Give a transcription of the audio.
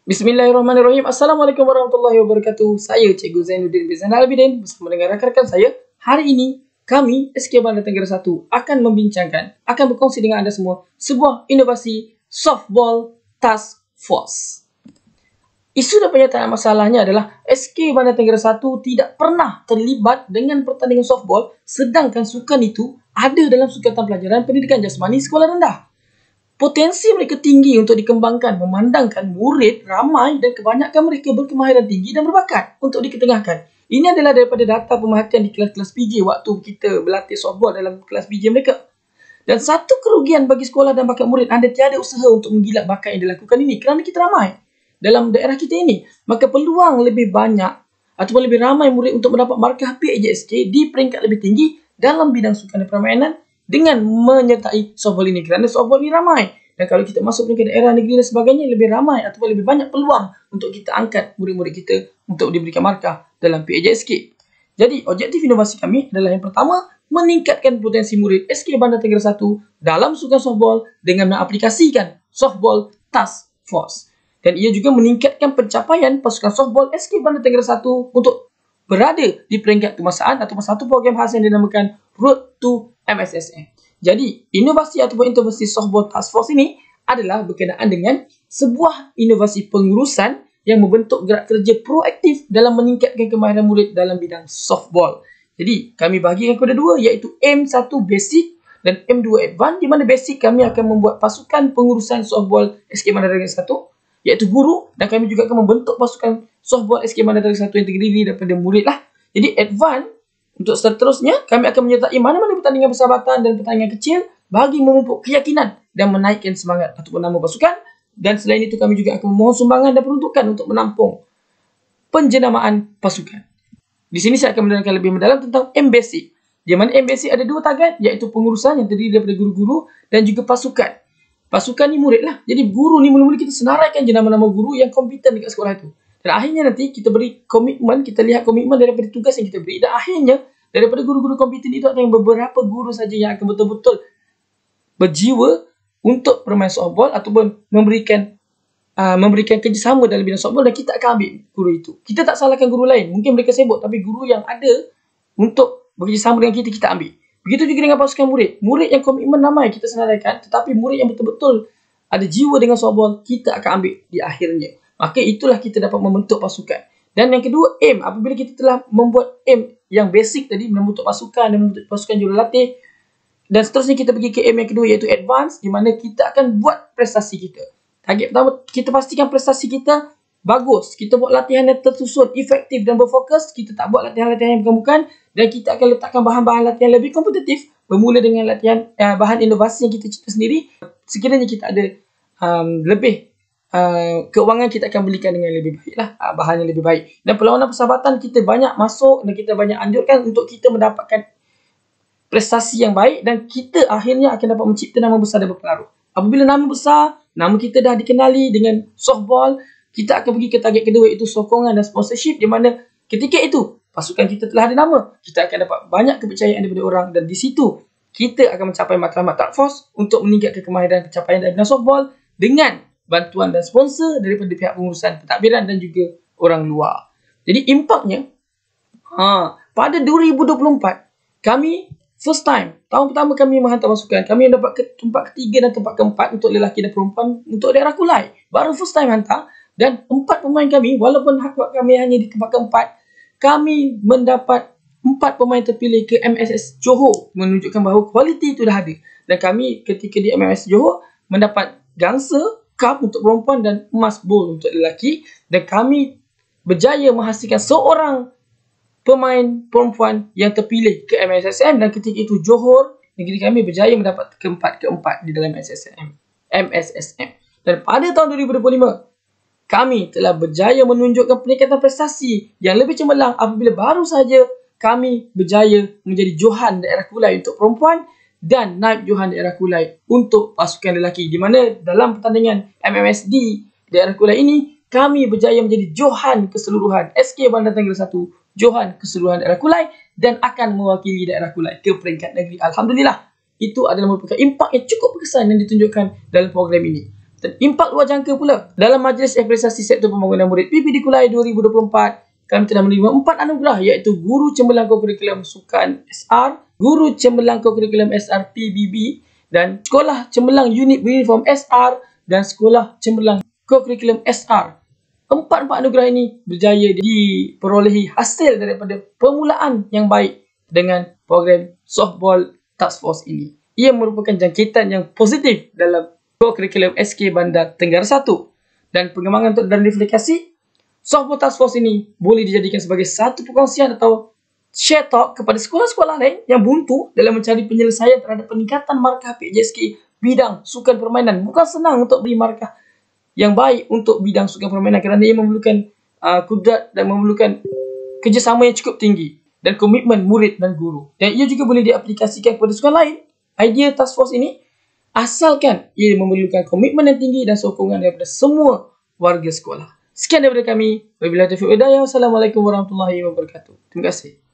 Bismillahirrahmanirrahim. Assalamualaikum warahmatullahi wabarakatuh. Saya Cikgu Zainuddin bin Zainal Abidin bersama dengan rakan-rakan saya. Hari ini kami SK Bandar Tenggara 1 akan berkongsi dengan anda semua sebuah inovasi softball task force. Isu dan pernyataan masalahnya adalah SK Bandar Tenggara 1 tidak pernah terlibat dengan pertandingan softball, sedangkan sukan itu ada dalam Sukatan Pelajaran Pendidikan Jasmani Sekolah Rendah. Potensi mereka tinggi untuk dikembangkan, memandangkan murid ramai dan kebanyakan mereka berkemahiran tinggi dan berbakat untuk diketengahkan. Ini adalah daripada data pemerhatian di kelas-kelas PJ waktu kita berlatih softball dalam kelas PJ mereka. Dan satu kerugian bagi sekolah dan bakat murid, anda tiada usaha untuk menggilak bakat yang dilakukan ini kerana kita ramai dalam daerah kita ini. Maka peluang lebih banyak ataupun lebih ramai murid untuk mendapat markah PAJSK di peringkat lebih tinggi dalam bidang sukan dan permainan dengan menyertai softball ini, kerana softball ini ramai. Dan kalau kita masuk peringkat daerah, negeri dan sebagainya, lebih ramai ataupun lebih banyak peluang untuk kita angkat murid-murid kita untuk diberikan markah dalam PAJSK. Jadi objektif inovasi kami adalah yang pertama, meningkatkan potensi murid SK Bandar Tenggara 1 dalam sukan softball dengan mengaplikasikan softball task force. Dan ia juga meningkatkan pencapaian pasukan softball SK Bandar Tenggara 1 untuk berada di peringkat kemasaan ataupun satu program khas yang dinamakan Road to MSSM. Jadi, inovasi ataupun inovasi softball task force ini adalah berkenaan dengan sebuah inovasi pengurusan yang membentuk gerak kerja proaktif dalam meningkatkan kemahiran murid dalam bidang softball. Jadi, kami bahagikan kepada dua, iaitu M1 Basic dan M2 Advanced, di mana Basic kami akan membuat pasukan pengurusan softball SK Bandar Tenggara 1, iaitu guru, dan kami juga akan membentuk pasukan softball SK Bandar Tenggara 1 yang terdiri daripada murid lah. Jadi, Advanced, untuk seterusnya, kami akan menyertai mana-mana pertandingan persahabatan dan pertandingan kecil bagi memupuk keyakinan dan menaikkan semangat ataupun nama pasukan. Dan selain itu, kami juga akan memohon sumbangan dan peruntukan untuk menampung penjenamaan pasukan. Di sini saya akan menerangkan lebih mendalam tentang M-Basic. Di mana M-Basic ada dua target, iaitu pengurusan yang terdiri daripada guru-guru dan juga pasukan. Pasukan ni murid lah. Jadi guru ni mula-mula kita senaraikan je nama-nama guru yang kompeten dekat sekolah itu. Dan akhirnya nanti kita beri komitmen, kita lihat komitmen daripada tugas yang kita beri. Dan akhirnya daripada guru-guru kompeten itu ada yang beberapa guru saja yang akan betul-betul berjiwa untuk bermain softball ataupun memberikan kerjasama dalam bidang softball, dan kita akan ambil guru itu. Kita tak salahkan guru lain. Mungkin mereka sibuk, tapi guru yang ada untuk bekerjasama dengan kita, kita ambil. Begitu juga dengan pasukan murid. Murid yang komitmen ramai kita senaraikan, tetapi murid yang betul-betul ada jiwa dengan softball, kita akan ambil di akhirnya. Maka itulah kita dapat membentuk pasukan. Dan yang kedua, aim. Apabila kita telah membuat aim yang basic tadi, membentuk pasukan dan membentuk pasukan jurulatih, dan seterusnya kita pergi ke aim yang kedua, iaitu advance, di mana kita akan buat prestasi kita. Target pertama, kita pastikan prestasi kita bagus. Kita buat latihan yang tersusun, efektif dan berfokus. Kita tak buat latihan-latihan yang bukan-bukan. Dan kita akan letakkan bahan-bahan latihan lebih kompetitif, bermula dengan latihan bahan inovasi yang kita cipta sendiri. Sekiranya kita ada keuangan, kita akan belikan dengan lebih baik lah, bahan yang lebih baik. Dan perlawanan persahabatan kita banyak masuk dan kita banyak anjurkan untuk kita mendapatkan prestasi yang baik, dan kita akhirnya akan dapat mencipta nama besar dan berpengaruh. Apabila nama besar, nama kita dah dikenali dengan softball, kita akan pergi ke target kedua, iaitu sokongan dan sponsorship, di mana ketika itu pasukan kita telah ada nama, kita akan dapat banyak kepercayaan daripada orang, dan di situ kita akan mencapai matlamat task force untuk meningkatkan kemahiran pencapaian dalam bidang softball dengan bantuan dan sponsor daripada pihak pengurusan pentadbiran dan juga orang luar. Jadi impaknya, pada 2024, kami first time, tahun pertama kami menghantar pasukan, kami dapat tempat ketiga dan tempat keempat untuk lelaki dan perempuan untuk daerah Kulai. Baru first time hantar, dan 4 pemain kami, walaupun hak kami hanya di tempat keempat, kami mendapat 4 pemain terpilih ke MSS Johor, menunjukkan bahawa kualiti itu dah ada. Dan kami ketika di MSS Johor mendapat gangsa cup untuk perempuan dan emas bowl untuk lelaki, dan kami berjaya menghasilkan seorang pemain perempuan yang terpilih ke MSSM, dan ketika itu Johor, negeri kami, berjaya mendapat keempat di dalam MSSM. Dan pada tahun 2025, kami telah berjaya menunjukkan peningkatan prestasi yang lebih cemerlang apabila baru saja kami berjaya menjadi Johan daerah Kulai untuk perempuan dan naib Johan daerah Kulai untuk pasukan lelaki, di mana dalam pertandingan MMSD daerah Kulai ini kami berjaya menjadi Johan keseluruhan SK Bandar Tenggara 1, Johan keseluruhan daerah Kulai, dan akan mewakili daerah Kulai ke peringkat negeri. Alhamdulillah, itu adalah merupakan impak yang cukup berkesan yang ditunjukkan dalam program ini. dan impak luar jangka pula. Dalam Majlis Apresiasi Sektor Pembangunan Murid PPD Kulai 2024, kami telah menerima 4 anugerah, iaitu Guru Cemerlang Kokurikulum Sukan SR, Guru Cemerlang Kokurikulum SR PBB, dan Sekolah Cemerlang Unit Beruniform SR dan Sekolah Cemerlang Kokurikulum SR. Empat anugerah ini berjaya diperolehi hasil daripada permulaan yang baik dengan program Softball Task Force ini. Ia merupakan jangkitan yang positif dalam kokurikulum SK Bandar Tenggara 1. Dan pengembangan untuk dan replikasi Softball Task Force ini boleh dijadikan sebagai satu perkongsian atau share talk kepada sekolah-sekolah lain yang buntu dalam mencari penyelesaian terhadap peningkatan markah PJSK bidang sukan permainan. Bukan senang untuk beri markah yang baik untuk bidang sukan permainan kerana ia memerlukan kudrat dan memerlukan kerjasama yang cukup tinggi dan komitmen murid dan guru. Dan ia juga boleh diaplikasikan kepada sukan lain. Idea task force ini asalkan ia memerlukan komitmen yang tinggi dan sokongan daripada semua warga sekolah. Sekian daripada kami. Wabillahi taufiq wal hidayah. Wassalamualaikum warahmatullahi wabarakatuh. Terima kasih.